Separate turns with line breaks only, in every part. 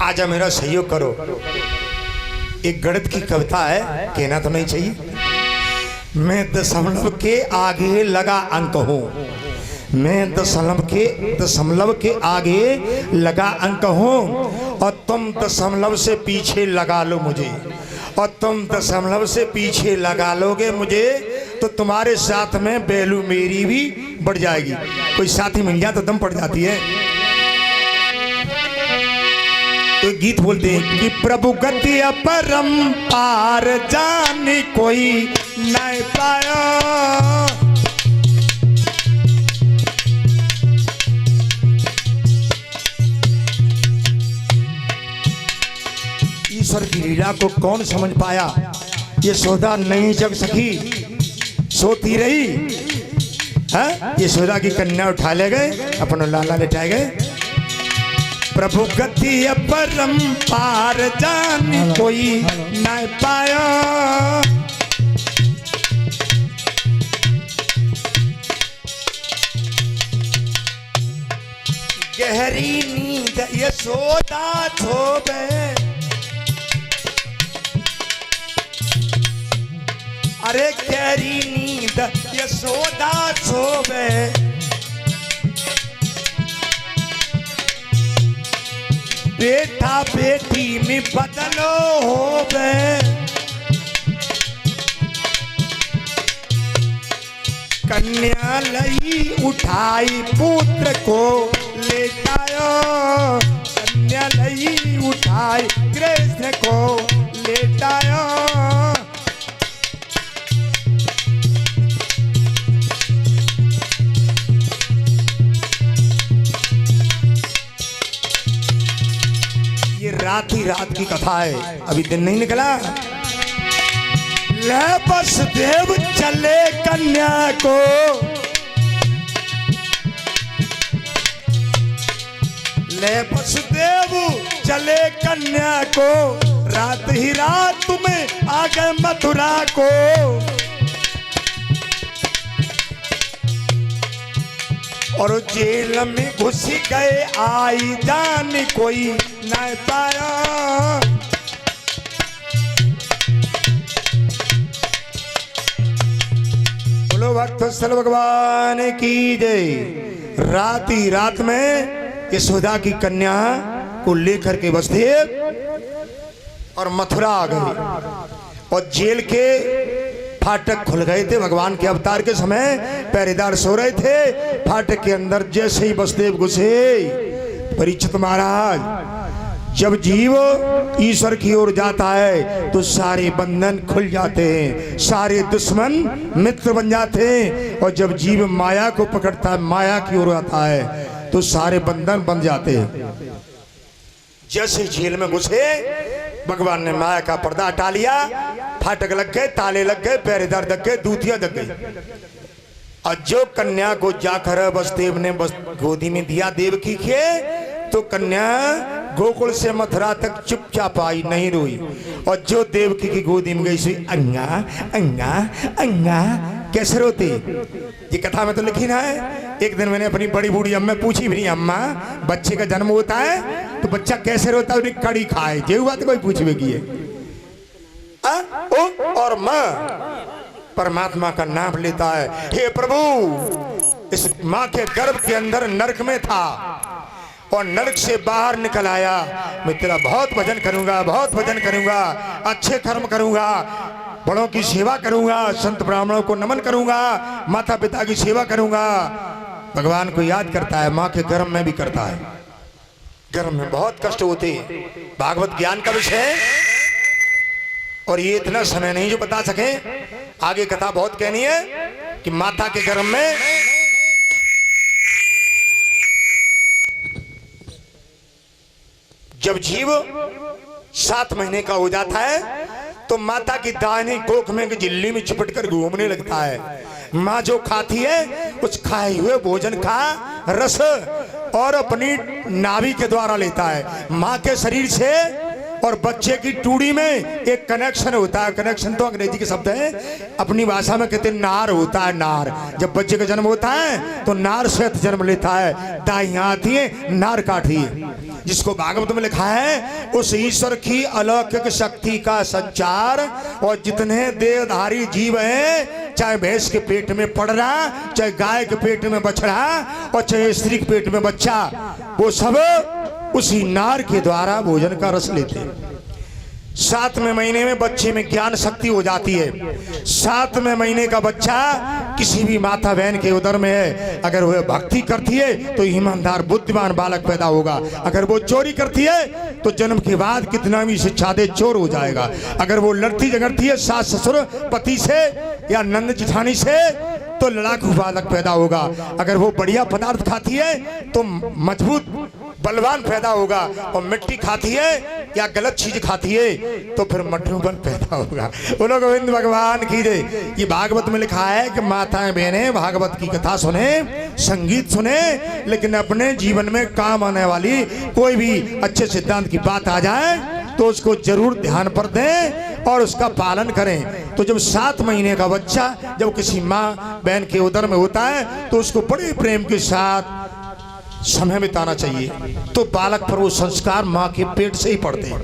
आजा मेरा सहयोग करो। एक गणित की कविता है, कहना तो नहीं चाहिए। मैं दशमलव के आगे लगा अंक हूँ, मैं दशमलव के आगे लगा अंक हूँ, और तुम दशमलव से पीछे लगा लो मुझे, और तुम दशमलव से पीछे लगा लोगे मुझे, तो तुम्हारे साथ में वैल्यू मेरी भी बढ़ जाएगी। कोई साथी मिल जाए तो दम पड़ जाती है। तो गीत बोलते हैं कि प्रभु गति अपरंपार जाने कोई नहीं पाया, ईश्वर की लीला को कौन समझ पाया। ये सौदा नहीं जग सकी, सोती रही है। ये सौदा की कन्या उठा ले गए, अपना लाला लेटाए गए। प्रभु गति अपरंपार जाने कोई नहीं पाया, गहरी नींद यशोदा सोवे, अरे गहरी नींद यशोदा सोवे, बेटा बेटी में बदलो होवे, कन्या लई उठाई पुत्र को लेटायो, कन्या लई उठाई कृष्ण को लेटायो। रात ही रात की कथा है, अभी दिन नहीं निकला। ले वसुदेव चले कन्या को, ले वसुदेव चले कन्या को, रात ही रात तुम्हें आ गए मथुरा को। और जेल में घुस गए आई जान कोई नहीं पाया। बोलो भक्तवत्सल भगवान की जय। रात ही रात में यशोदा की कन्या को लेकर के वसुदेव और मथुरा आ गए, और जेल के फाटक खुल गए थे। भगवान के अवतार के समय पहरेदार सो रहे थे। फाटक के अंदर जैसे ही वसुदेव घुसे, परीक्षित महाराज, जब जीव ईश्वर की ओर जाता है तो सारे बंधन खुल जाते हैं, सारे दुश्मन मित्र बन जाते हैं, और जब जीव माया को पकड़ता है, माया की ओर आता है, तो सारे बंधन बन जाते हैं। जैसे जेल में घुसे, भगवान ने माया का पर्दा हटा लिया, फाटक लग गए, ताले लग गए, पहरेदार लग गए, दूतियां लग गई। और जो कन्या को जाकर वसुदेव ने गोदी में दिया देवकी के, तो कन्या गोकुल से मथुरा तक चुपचाप आई, नहीं रोई। और जो देवकी की गोदी में गई, अंगा अंगा अंगा कैसे रोती। ये कथा में तो लिखी ना है। एक दिन मैंने अपनी बड़ी बूढ़ी अम्मा पूछी भी, अम्मा बच्चे का जन्म होता है तो बच्चा कैसे रोता है, उन्हें कड़ी खाए, ये बात कोई पूछवे की है। और माँ परमात्मा का नाम लेता है, हे प्रभु, इस माँ के गर्भ के अंदर नरक में था और नरक से बाहर निकल आया। मैं तेरा बहुत भजन करूंगा, बहुत भजन करूंगा, अच्छे कर्म करूंगा, बड़ों की सेवा करूंगा, संत ब्राह्मणों को नमन करूंगा, माता पिता की सेवा करूंगा। भगवान को याद करता है, माँ के गर्भ में भी करता है। गर्भ में बहुत कष्ट होते, भागवत ज्ञान का विषय है, और ये इतना समय नहीं जो बता सके। आगे कथा बहुत कहनी है कि माता के गर्भ में जब जीव 7 महीने का हो जाता है तो माता की दाहिनी कोख में झिल्ली में चिपट कर घूमने लगता है। माँ जो खाती है उस खाए हुए भोजन का रस और अपनी नाभि के द्वारा लेता है। माँ के शरीर से और बच्चे की टूड़ी में एक कनेक्शन होता है। कनेक्शन तो अंग्रेजी के शब्द है, अपनी भाषा में कहते हैं नार होता है। नार, जब बच्चे का जन्म होता है तो नार से जन्म लेता है, दाइयां आती है, नार काटती है। जिसको भागवत में लिखा है, उस ईश्वर की अलौकिक शक्ति का संचार, और जितने देहधारी जीव हैं, चाहे भैंस के पेट में पड़ रहा, चाहे गाय के पेट में बछड़ा, और चाहे स्त्री के पेट में बच्चा, वो सब उसी नार के द्वारा भोजन का रस लेते हैं। 7वें महीने में बच्चे में ज्ञान शक्ति हो जाती है। 7वें महीने का बच्चा किसी भी माता बहन के उदर में है, अगर वह भक्ति करती है तो ईमानदार बुद्धिमान बालक पैदा होगा। अगर वो चोरी करती है तो जन्म के बाद कितना भी शिक्षा दे चोर हो जाएगा। अगर वो लड़ती झगड़ती है सास ससुर पति से या नंद जिठानी से तो लड़ाकू बालक पैदा होगा। अगर वो बढ़िया पदार्थ खाती है तो मजबूत बलवान पैदा होगा, और मिट्टी खाती है या गलत चीज खाती है तो फिर मठरूबन पैदा होगा। बोलो गोविंद भगवान की जय। ये भागवत में लिखा है कि माताएं बहनें भागवत की कथा सुने, संगीत सुने, लेकिन अपने जीवन में काम आने वाली कोई भी अच्छे सिद्धांत की बात आ जाए तो उसको जरूर ध्यान पर दें और उसका पालन करें। तो जब 7 महीने का बच्चा जब किसी माँ बहन के उदर में होता है तो उसको बड़े प्रेम के साथ समय बिताना चाहिए, तो बालक पर वो संस्कार माँ के पेट से ही पड़ते हैं।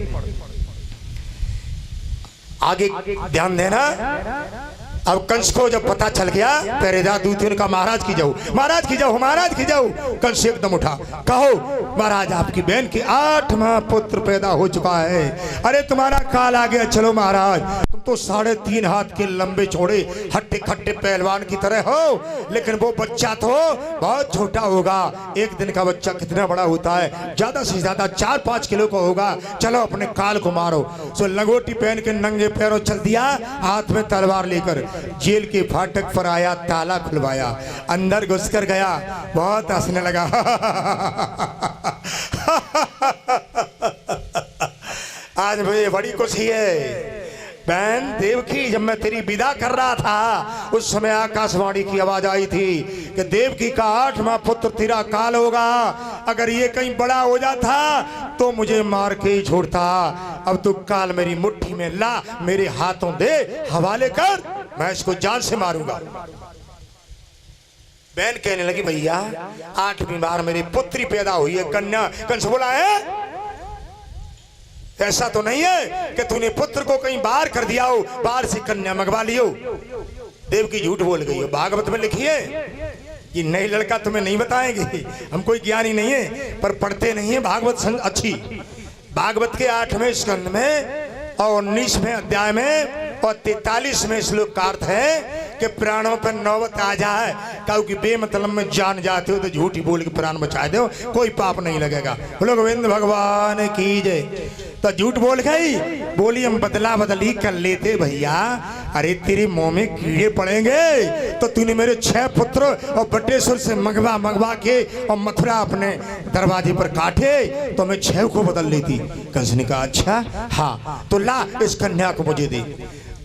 आगे ध्यान देना। अब कंस को जब पता चल गया, पहरेदार दूत उनका महाराज की जाओ, महाराज की जाओ, महाराज की जाओ। कंस एकदम उठा, कहो महाराज आपकी बहन के 8वां पुत्र पैदा हो चुका है। अरे तुम्हारा काल आ गया, चलो महाराज। तुम तो 3.5 हाथ के लंबे चौड़े हट्टे खट्टे पहलवान की तरह हो, लेकिन वो बच्चा तो बहुत छोटा होगा। एक दिन का बच्चा कितना बड़ा होता है? ज्यादा से ज्यादा 4-5 किलो का होगा। चलो अपने काल को मारो। सो लंगोटी पहन के नंगे पैरों चल दिया, हाथ में तलवार लेकर जेल के फाटक पर आया, ताला खुलवाया, अंदर घुसकर गया, बहुत हंसने लगा। आज मुझे बड़ी खुशी है बहन देवकी, जब मैं तेरी विदा कर रहा था उस समय आकाशवाणी की आवाज आई थी कि देवकी का 8वां पुत्र तेरा काल होगा। अगर ये कहीं बड़ा हो जाता तो मुझे मार के ही छोड़ता। अब तू काल मेरी मुट्ठी में ला, मेरे हाथों दे, हवाले कर, मैं इसको जान से मारूंगा। बहन कहने लगी भैया 8वीं बार मेरी पुत्री पैदा हुई है, कन्या। कंस बोला है ऐसा तो नहीं है कि तूने पुत्र को कहीं बाहर कर दिया हो, बाहर से कन्या मंगवा लियो। देवकी झूठ बोल गई हो। भागवत में लिखिए, ये नई लड़का तुम्हें नहीं बताएंगे, हम कोई ज्ञानी नहीं है पर पढ़ते नहीं है भागवत अच्छी। भागवत के 8वें स्कंद में और 19वें अध्याय में और 43वें श्लोक का अर्थ है कि प्राणों पर नौबत आ जाए, क्योंकि बेमतलब में जान जाते हो तो झूठी बोल के प्राण बचा दो, कोई पाप नहीं लगेगा। बोलो गोविंद भगवान की जय। तो झूठ बोल गई, बोली हम बदला बदली कर लेते भैया। अरे तेरे मुंह में कीड़े पड़ेंगे, तो तूने मेरे 6 पुत्र और बटेश्वर से मंगवा के और मथुरा अपने दरवाजे पर काटे तो मैं 6 को बदल लेती। कंस ने कहा अच्छा हाँ, तो ला इस कन्या को मुझे दे।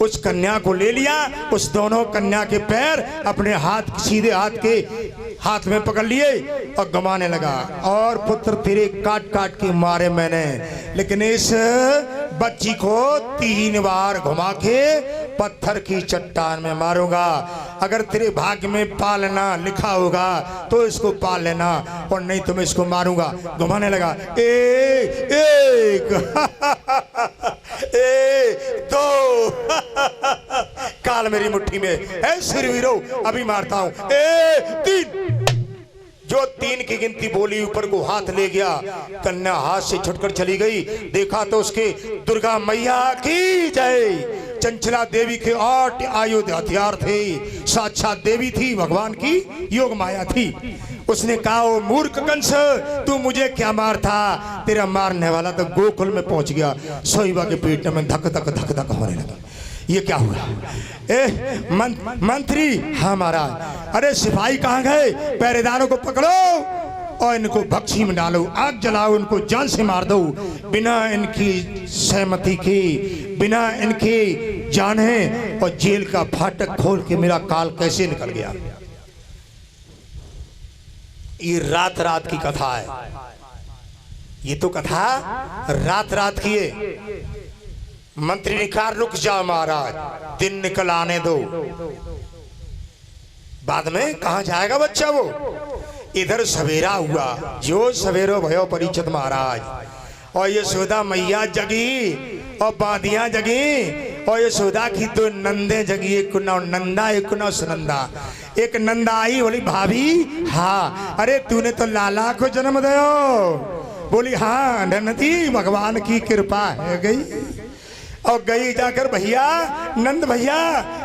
उस कन्या को ले लिया, उस दोनों कन्या के पैर अपने हाथ सीधे हाथ में पकड़ लिए और गमाने लगा। और पुत्र तेरे काट काट के मारे मैंने, लेकिन इस बच्ची को 3 बार घुमा के पत्थर की चट्टान में मारूंगा। अगर तेरे भाग्य में पालना लिखा होगा तो इसको पाल लेना, और नहीं तो मैं इसको मारूंगा। घुमाने लगा, 1 2 काल मेरी मुट्ठी में है, सिरवीरो अभी मारता हूं, 3। जो 3 की गिनती बोली ऊपर को हाथ ले गया, कन्या हाथ से छुटकर चली गई। देखा तो उसके दुर्गा मैया की जय। चंचला देवी के 8 आयुध हथियार थे, साक्षात देवी थी, भगवान की योग माया थी। उसने कहा ओ मूर्ख कंस, तू मुझे क्या मारता? तेरा मारने वाला तो गोकुल में पहुंच गया। सोईबा के पेट में धक धक धक धक होने लगा। ये क्या हुआ? मंत्री, हाँ महाराज। अरे सिपाही कहाँ गए? पहरेदारों को पकड़ो और इनको बक्सी में डालो, आग जलाओ, इनको जान से मार दो। बिना इनकी सहमति के, बिना इनके जाने, और जेल का फाटक खोल के मेरा काल कैसे निकल गया। ये रात रात की कथा है। ये तो कथा रात रात की है। मंत्री ने कहा रुक जाओ महाराज, दिन निकल आने दो, बाद में कहा जाएगा बच्चा वो। इधर सवेरा हुआ, जो सवेरो भयो परीक्षित महाराज, और यशोदा मैया जगी और बादियां जगी, और यशोदा की दो नंदे जगी, एक नौ नंदा एक नौ सुनंदा। एक नंदा आई, बोली भाभी हाँ, अरे तूने तो लाला को जन्म दो। बोली हाँ नंदी, भगवान की कृपा है। गई और गई जाकर भैया नंद भैया,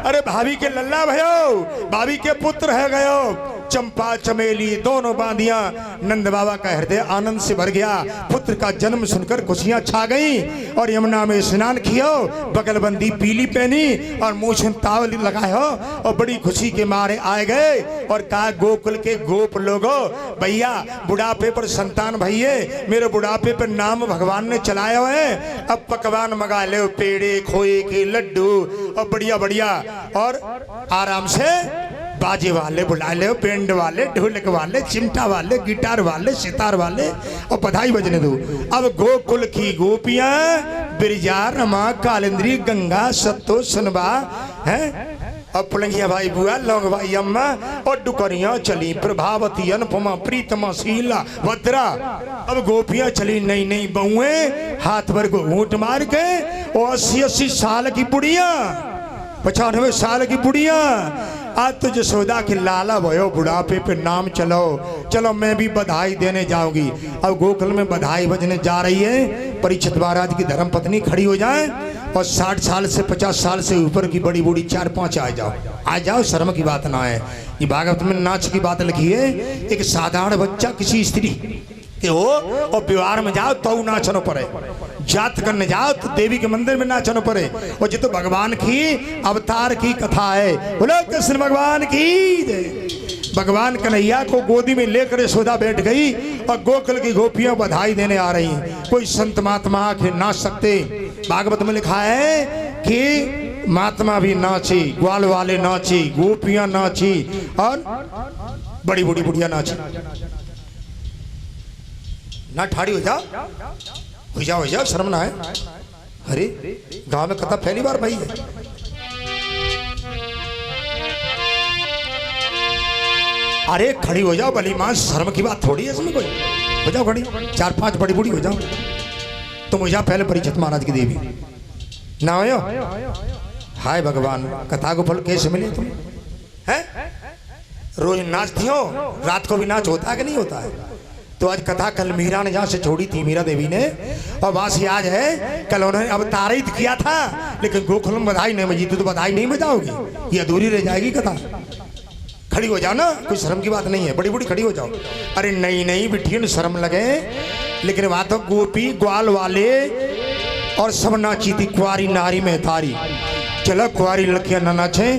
अरे भाभी के लल्ला भयो, भाभी के पुत्र है गयो। चंपा चमेली दोनों बांधियां, नंद बाबा का हृदय आनंद से भर गया। पुत्र का जन्म सुनकर खुशियां छा गई, और यमुना में स्नान कियो, बगलबंदी पीली पहनी और मुँह में तावल लगाए हो, और बड़ी खुशी के मारे आए गए और कहा गोकुल के गोप लोगो, भैया बुढ़ापे पर संतान भैये, मेरे बुढ़ापे पर नाम भगवान ने चलाया हुए, अब पकवान मंगा ले, पेड़े खोए के लड्डू और बढ़िया बढ़िया, और आराम से बाजे वाले बुला ले, बैंड वाले, ढोलक वाले, चिमटा वाले, गिटार वाले, सितार वाले, और बधाई बजने दो। अब गोकुल की गोपियां बिरजा रमा कालिंद्री गंगा सत्तो सुनबा है, अब पुलंगिया भाई बुआ लौंग भाई अम्मा और डुकरियां चली, प्रभावती अनुपमा प्रीतमा शीला भद्रा। अब गोपियां चली नई नई बहुए, हाथ भर को ऊंट मार के, और 80-80 साल की बुढ़िया, 95 साल की बुढ़िया। आज तो यशोदा की लाला भयो, बुढ़ापे पे नाम चलो, चलो मैं भी बधाई देने जाऊंगी। अब गोकुल में बधाई बजने जा रही है। परीक्षित महाराज की धर्मपत्नी खड़ी हो जाए, और 60 साल से 50 साल से ऊपर की बड़ी बूढ़ी 4-5 आ जाओ, शर्म की बात ना है। ये भागवत में नाच की बात लिखी है। एक साधारण बच्चा किसी स्त्री के हो और विवाह में जाओ तो नाचनो पड़े, जात करने जाओ तो देवी के मंदिर में नाचनो पड़े। और जो तो भगवान की अवतार की कथा है, बोलो कृष्ण भगवान की जय। भगवान कन्हैया को गोदी में लेकर यशोदा बैठ गई, और गोकुल की गोपियां बधाई देने आ रही हैं। कोई संत महात्मा आके नाच सकते, भागवत में लिखा है कि महात्मा भी नाची, ग्वाल वाले नाची, गोपियां नाची, और बड़ी बूढ़ी बुढ़िया नाची। ना ठाड़ी हो जाओ, शर्म ना है। अरे गांव में कथा पहली बार भाई है। अरे खड़ी हो जाओ भली मां, शर्म की बात थोड़ी है इसमें कोई। हो जाओ खड़ी, 4-5 बड़ी बूढ़ी हो जाओ। तुम हो जाओ पहले परीक्षित महाराज की देवी ना हो। हाय भगवान, कथा को फल कैसे मिले तुम हैं? रोज नाचती हो, रात को भी नाच होता है कि नहीं होता है? तो आज कथा कल मीरा ने जहाँ से छोड़ी थी, मीरा देवी ने, और वहां से आज है। कल उन्होंने अवतारित किया था, लेकिन गोकुल में बधाई नहीं बजी, तो बधाई नहीं बजाओगी, ये अधूरी रह जाएगी कथा। खड़ी हो जाओ ना, कोई शर्म की बात नहीं है, बड़ी बूढ़ी खड़ी हो जाओ। अरे नई नई बिटियों शर्म लगे, लेकिन वहां तो गोपी ग्वाल वाले और सब नाची थी, कुआरी नारी में तारी। चलो कुआरी लड़कियां ना नाचे,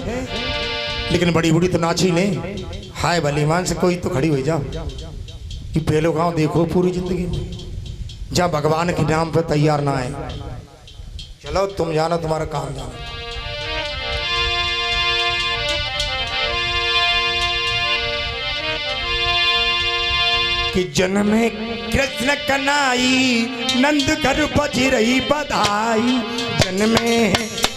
लेकिन बड़ी बूढ़ी तो नाची नहीं। हाय भली मान से कोई तो खड़ी हो जाओ। कि पहले गाँव देखो पूरी जिंदगी में, जहाँ भगवान के नाम पे तैयार ना आए। चलो तुम जानो, तुम्हारा काम जानो। कि जन्मे कृष्ण कनाई, नंद घर बजी रही बधाई। जन्मे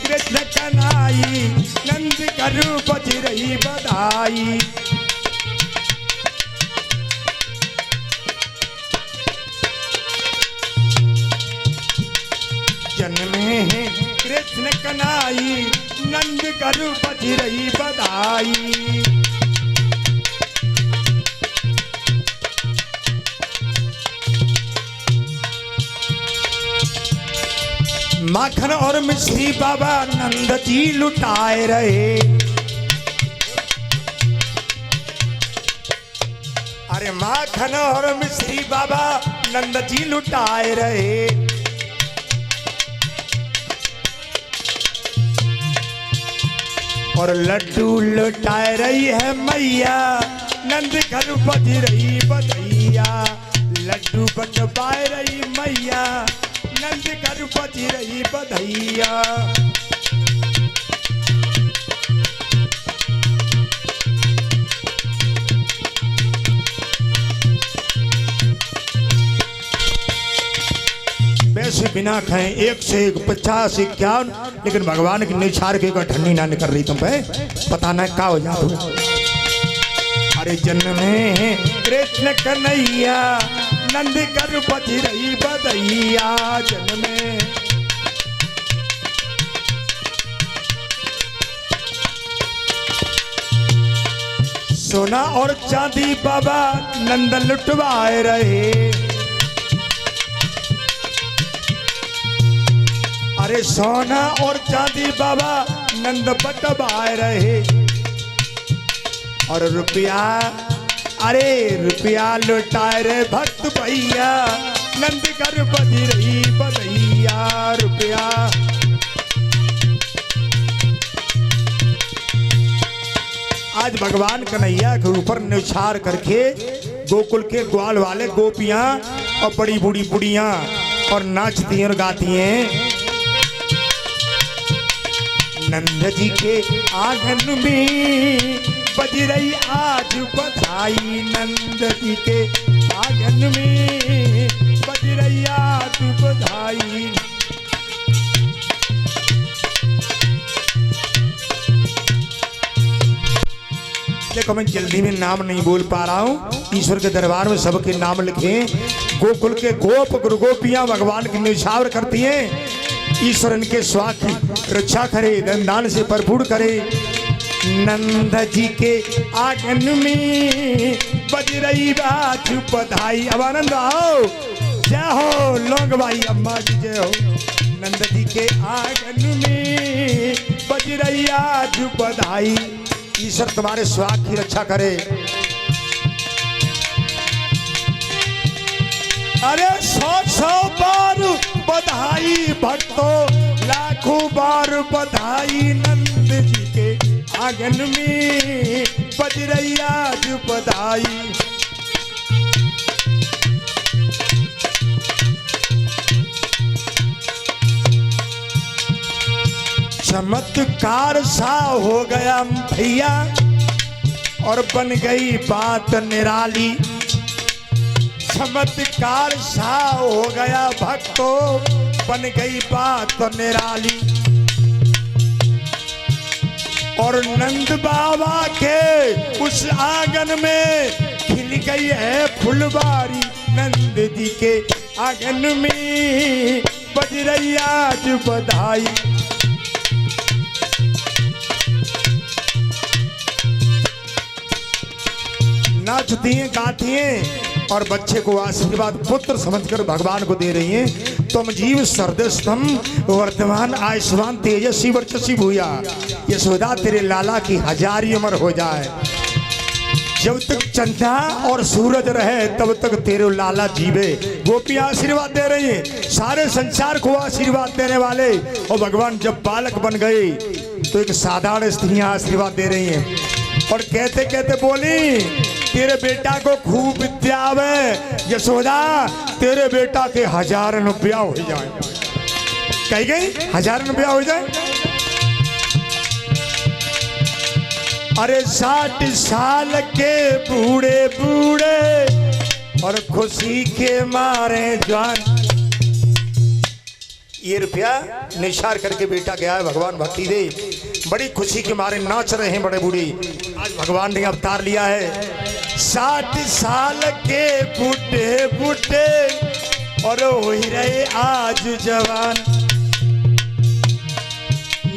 कृष्ण कनाई, नंद घर बजी रही बधाई। जन्मे कृष्ण कनाई, नंद घर बजी रही बधाई। माखन और मिश्री बाबा नंद जी लुटाए रहे। अरे माखन और मिश्री बाबा नंद जी लुटाए रहे। और लड्डू लुटाए रही है मैया, नंद घर बज रही बधैया। लड्डू बटवाए रही मैया, नंद घर बज रही बधैया। ऐसे बिना खाए 1 से 1 50 51, लेकिन भगवान की निछार के ठंडी ना निकल रही तुम पे, पता ना क्या हो जाओ। अरे जन्म में कृष्ण कन्हैया नंद कर बज रही बधैया, जन्म में सोना और चांदी बाबा नंदन लुटवाए रहे। अरे सोना और चांदी बाबा नंद बटवाए रहे, और रुपया, अरे रुपया लुटाए रे भक्त भैया नंद कर बज रही बधैया, रुपया। आज भगवान कन्हैया के ऊपर निछार करके गोकुल के ग्वाल वाले गोपियां और बड़ी बूढ़ी बुढ़ियां और नाचती और गाती हैं। नंद जी के आंगन में बज रही आज बधाई, नंद जी के आंगन में बज रही आज बधाई। देखो मैं जल्दी में नाम नहीं बोल पा रहा हूँ, ईश्वर के दरबार में सबके नाम लिखे। गोकुल के गोप गुरु गोपियां भगवान की निछावर करती हैं। ईश्वर इनके स्वास्थ्य की रक्षा करे, धन दान से भरपूर करे। नंद जी के आंगन में बज रही आज बधाई। अब आनंद आओ, जय हो लोग भाई अम्मा जी जय हो। नंद जी के आंगन में बज रही आज बधाई। ईश्वर तुम्हारे स्वास्थ्य की रक्षा करे। अरे 100 बार बधाई भक्तों, लाखों बार बधाई। नंद जी के आंगन में बज रही आज बधाई। चमत्कार सा हो गया भैया और बन गई बात निराली। चमत्कार सा हो गया भक्तों, बन गई बात निराली। और नंद बाबा के उस आंगन में खिल गई है फुलवारी। नंद जी के आंगन में बज रही आज बधाई। नाचती हैं गाती हैं और बच्चे को आशीर्वाद पुत्र समझकर भगवान को दे रही हैं। तुम जीव सर्दस्तम वर्तमान आयुष्मान तेजस्वी वर्चस्वी भूया। यशोदा तेरे लाला की 1000 उम्र हो जाए। जब तक चंदा और सूरज रहे तब तक तेरे लाला जीवे। गोपियां आशीर्वाद दे रही हैं, सारे संसार को आशीर्वाद देने वाले। और भगवान जब बालक बन गए तो एक साधारण स्त्रियां आशीर्वाद दे रही हैं और कहते कहते बोली, तेरे बेटा को खूब विद्या आवे यशोदा, तेरे बेटा के 1000 रुपया हो जाए। कही गई 1000 रुपया हो जाए। अरे 60 साल के बूढ़े बूढ़े और खुशी के मारे जवान। ये रुपया निछार करके बेटा गया है भगवान भक्ति दे। बड़ी खुशी के मारे नाच रहे हैं बड़े बूढ़े। आज भगवान ने अवतार लिया है। 60 साल के बूढ़े बूढ़े और हो ही रहे आज जवान।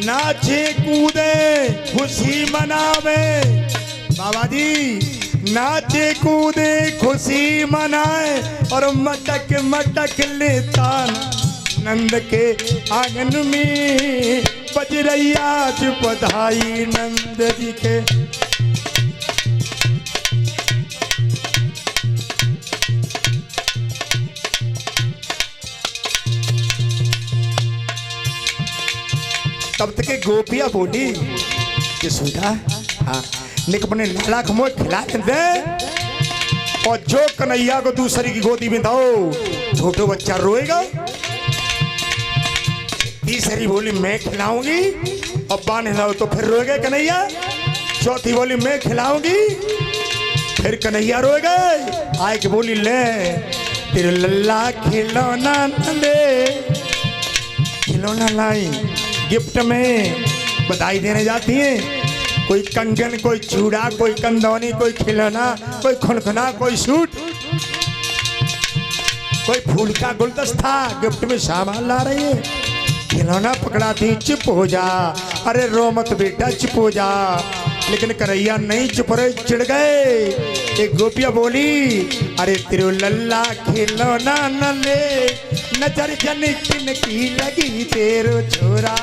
नाचे कूदे खुशी मनावे बाबा जी, नाचे कूदे खुशी मनाए और मटक मटक लेता। नंद के आंगन में बज रही आज बधाई। नंद जी के तब तक गोपिया बोली कि सुधा हाँ निक अपने लाला को मोह खिला दे और जो कन्हैया को दूसरी की गोदी में दो छोटो बच्चा रोएगा। तीसरी बोली मैं खिलाऊंगी और बांध लाओ तो फिर रोएगा कन्हैया। चौथी बोली मैं खिलाऊंगी फिर कन्हैया रोएगा। आए की बोली ले तेरे लल्ला खिलौना न ले, खिलौना लाई गिफ्ट में बधाई देने जाती हैं। कोई कंगन, कोई चूड़ा, कोई कंदौनी, कोई खिलौना, कोई खुनखुना, कोई सूट, कोई फूल का गुलदस्ता गिफ्ट में सामान ला रही है। खिलौना पकड़ा थी, चुप हो जा, अरे रो मत बेटा चुप हो जा। लेकिन करैया नहीं चुप रहे, चिढ़ गए। एक गोपिया बोली, अरे तेरे लल्ला खिलौना न ले, नजर जन किन की लगी तेरो छोरा।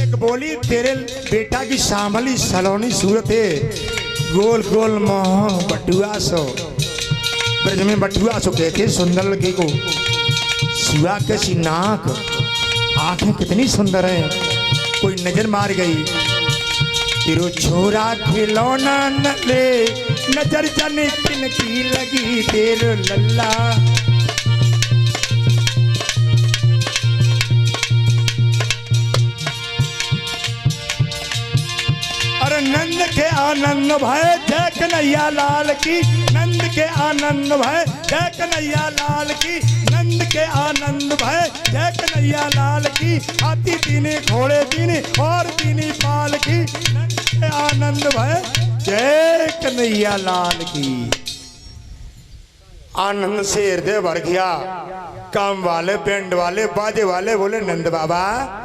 एक बोली, तेरे बेटा की सामली सलोनी सूरत है, गोल गोल मोह बटुआ सो, ब्रज में बटुआ सो कहते सुंदर लड़की को। सुआ कैसी नाक, आंखें कितनी सुंदर हैं, कोई नजर मार गई। तेरो छोरा खिलौना न ले, नजर जाने किन की लगी तेरो लल्ला। अरे नंद के आनंद भय जय कन्हैया लाल की, नंद के आनंद भय जय कन्हैया लाल की, नंद के आनंद भय जय कन्हैया लाल की। हाथी तीने घोड़े तीने और तीनी पाल की, नंद के आनंद भय जय कन्हैया लाल की। आनंद से हृदय भर गया। काम वाले, बैंड वाले, बाजे वाले बोले, नंद बाबा